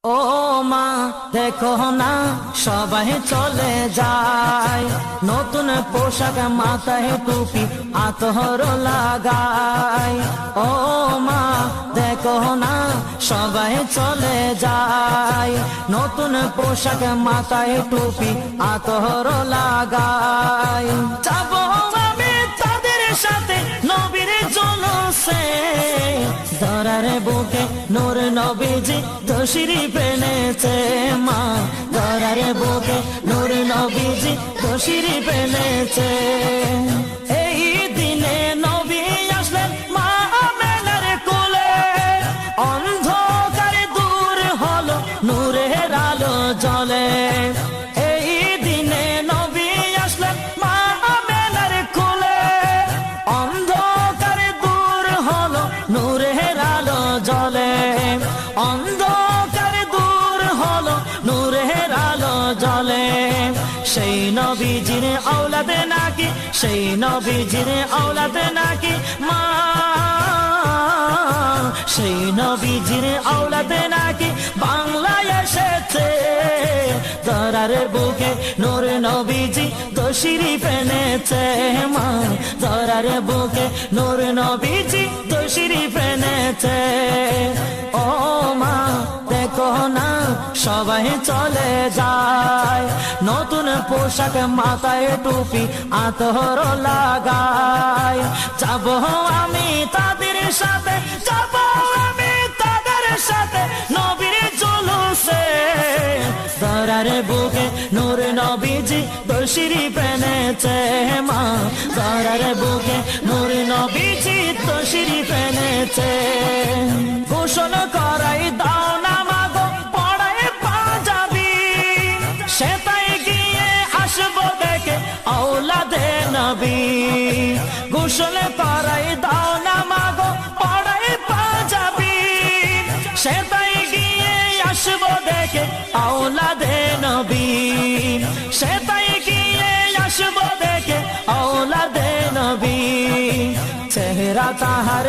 ও মা দেখো না সবাই চলে যায়, নতুন পোশাক মাথায় টুপি আতর লাগায়। ও মা দেখো না সবাই চলে যায়, নতুন পোশাক মাথায় টুপি আতর লাগায়। যাবো আমি তাদের সাথে নবীর জলসে, ধরার বুকে নূর নবীজি তশরিফ এনেছে। মা ধরার বুকে নূর নবীজি তশরিফ এনেছে। এই দিনে নবী আসলেন মা আমেনার কোলে, অন্ধকার দূর হলো নূরের আলো জ্বলে। এই দিনে নবী আসলেন মা আমেনার কোলে, অন্ধকার দূর হলো নূরের আলো জ্বলে। অন্ধকার দূর হলো নূরের আলো জ্বলে। সেই নবীজির আওলাদ নাকি, সেই নবীজির আওলাদ নাকি মা, সেই নবীজির আওলাদ নাকি বাংলায় এসেছে। ধরার বুকে নূর নবীজি তশরিফ এনেছে। মা ধরার বুকে নূর নবীজি তশরিফ এনেছে। ও মা দেখো না সবাই চলে যায়, নতুন পোশাক মাথায় টুপি আতর লাগায়। যাবো আমি তাদের সাথে, যাবো আমি তাদের সাথে নবীর জলসে। ধরার বুকে নূর নবীজি তশরিফ এনেছে। মা ধরার বুকে নূর নবীজি তশরিফ এনেছে। গোসল করাই দাও না মাগো পড়ায় পাঞ্জাবি, সেটাই গিয়ে আসবো দেখে আওলাদে নবী। গোসল করাই দাও না মাগো পড়ায় পাঞ্জাবি, সেটাই গিয়ে আসবো দেখে আওলাদে নবী। সেটাই গিয়ে আসবো দেখে আওলাদে নবী। চেহারা তাহার